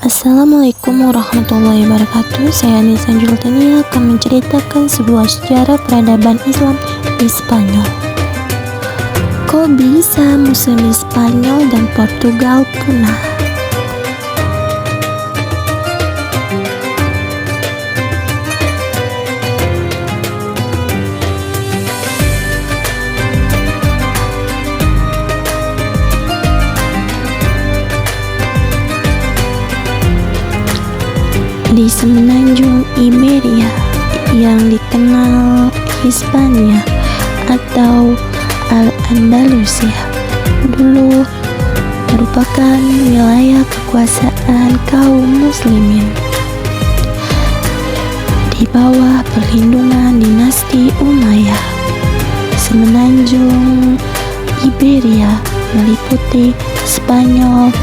Assalamualaikum warahmatullahi wabarakatuh. Saya Nisa Jultania akan menceritakan sebuah sejarah peradaban Islam di Spanyol. Kok bisa Muslim di Spanyol dan Portugal punah? Di semenanjung Iberia yang dikenal Hispania atau Al-Andalusia dulu merupakan wilayah kekuasaan kaum muslimin di bawah perlindungan dinasti Umayyah. Semenanjung Iberia meliputi Spanyol,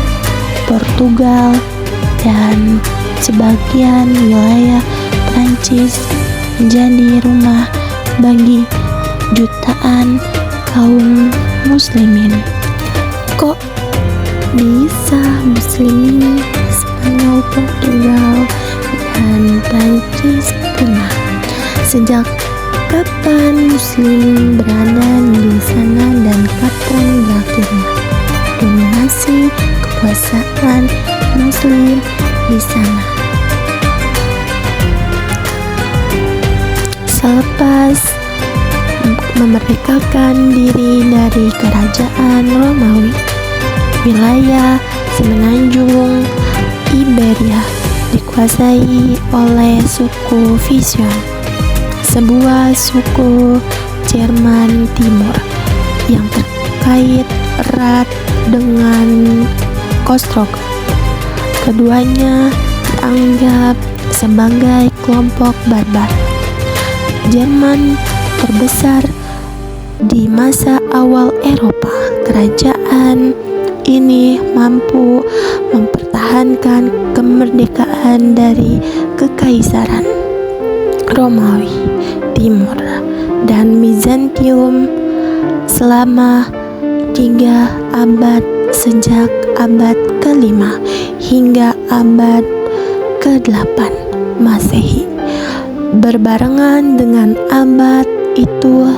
Portugal, dan sebagian wilayah Prancis, menjadi rumah bagi jutaan kaum muslimin. Kok bisa muslimin Spanyol, Portugal, dan Prancis punah? Sejak kapan muslim berada di sana dan kapan berakhirnya dominasi kekuasaan muslim di sana? Selepas memerdekakan diri dari kerajaan Romawi, wilayah semenanjung Iberia dikuasai oleh suku Vision, sebuah suku Jerman Timur yang terkait erat dengan Ostrogoth. Keduanya dianggap sebagai kelompok barbar Jerman terbesar di masa awal Eropa. Kerajaan ini mampu mempertahankan kemerdekaan dari Kekaisaran Romawi Timur dan Bizantium selama 3 abad, sejak abad ke-5 hingga abad ke-8 Masehi. Berbarengan dengan abad itu,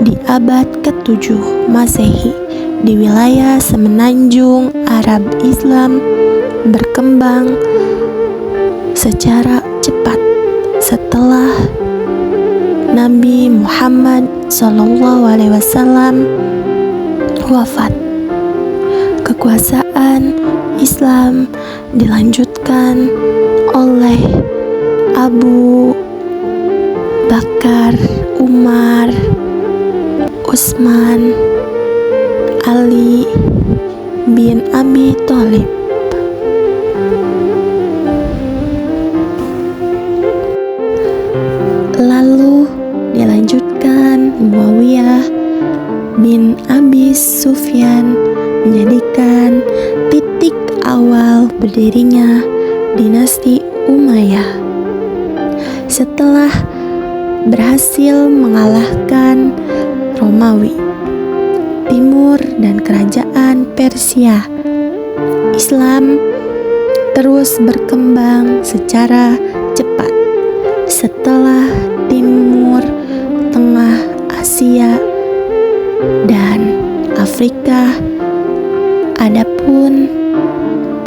di abad ke-7 Masehi, di wilayah semenanjung Arab, Islam berkembang secara cepat setelah Nabi Muhammad SAW wafat. Kekuasaan Islam dilanjutkan oleh Abu Bakar, Umar, Utsman, Ali bin Abi Thalib. Lalu dilanjutkan Muawiyah bin Abi Sufyan, menjadikan titik awal berdirinya dinasti Umayyah. Setelah berhasil mengalahkan Romawi Timur dan kerajaan Persia, Islam terus berkembang secara cepat. Setelah Timur Tengah, Asia, dan Afrika, adapun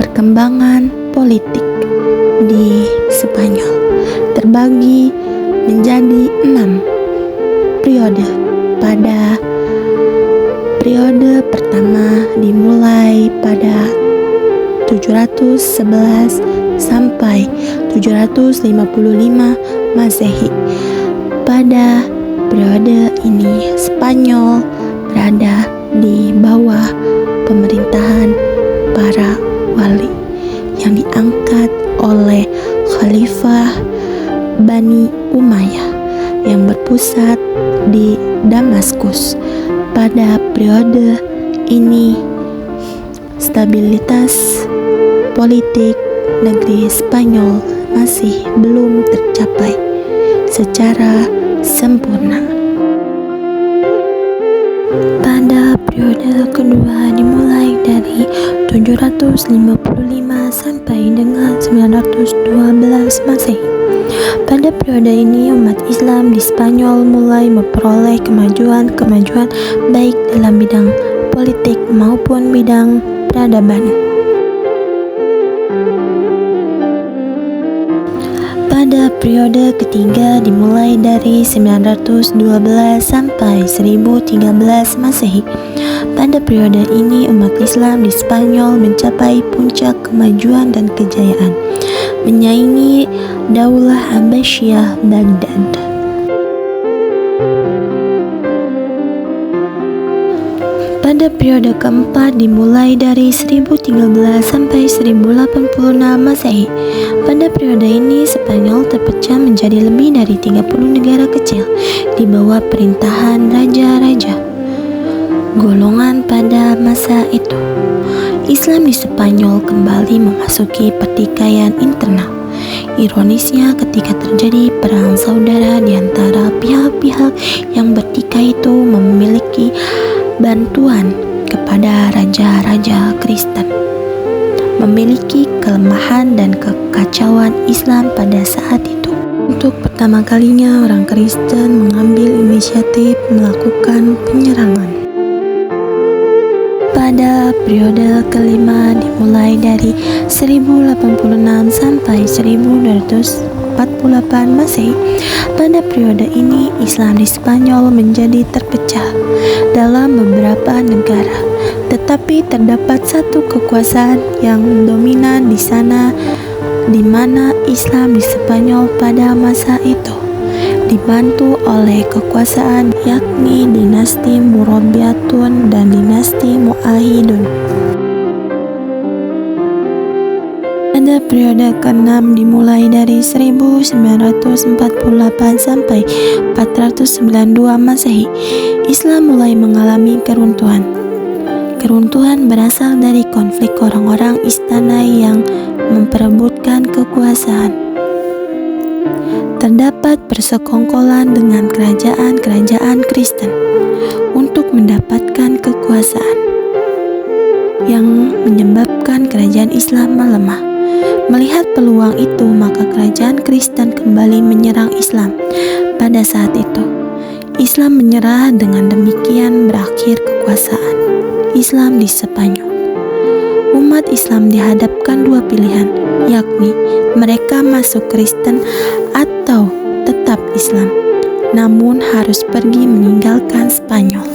perkembangan politik di Spanyol terbagi menjadi 6 periode. Pada periode pertama dimulai pada 711 sampai 755 Masehi. Pada periode ini Spanyol berada di bawah pemerintahan para wali yang diangkat oleh Khalifah Bani Umayyah yang berpusat di Damaskus. Pada periode ini stabilitas politik negeri Spanyol masih belum tercapai secara sempurna. Pada periode kedua dimulai dari 755 sampai dengan 912 Masehi. Pada periode ini umat Islam di Spanyol mulai memperoleh kemajuan-kemajuan baik dalam bidang politik maupun bidang peradaban. Pada periode ketiga dimulai dari 912 sampai 1013 Masehi. Pada periode ini umat Islam di Spanyol mencapai puncak kemajuan dan kejayaan, menyaingi Daulah Abbasiyah Baghdad. Pada periode keempat dimulai dari 1013 sampai 1086 Masehi. Pada periode ini Spanyol terpecah menjadi lebih dari 30 negara kecil di bawah perintahan raja-raja golongan pada masa itu. Islam di Spanyol kembali memasuki pertikaian internal. Ironisnya, ketika terjadi perang saudara di antara pihak-pihak yang bertikai itu memiliki bantuan kepada raja-raja Kristen, memiliki kelemahan dan kekacauan Islam pada saat itu. Untuk pertama kalinya orang Kristen mengambil inisiatif melakukan penyerangan. Pada periode kelima dimulai dari 1086 sampai 1248 Masehi. Pada periode ini Islam di Spanyol menjadi terpecah dalam beberapa negara, tetapi terdapat satu kekuasaan yang dominan di sana, di mana Islam di Spanyol pada masa itu dibantu oleh kekuasaan yakni dinasti Murabiatun dan dinasti Mu'ahidun. Pada periode ke-6 dimulai dari 1948 sampai 492 Masehi, Islam mulai mengalami keruntuhan. Keruntuhan berasal dari konflik orang-orang istana yang memperebutkan kekuasaan. Terdapat persekongkolan dengan kerajaan-kerajaan Kristen untuk mendapatkan kekuasaan, yang menyebabkan kerajaan Islam melemah. Melihat peluang itu, maka kerajaan Kristen kembali menyerang Islam. Pada saat itu, Islam menyerah. Dengan demikian berakhir kekuasaan Islam di Spanyol. Umat Islam dihadapkan dua pilihan, yakni mereka masuk Kristen atau tetap Islam, namun harus pergi meninggalkan Spanyol.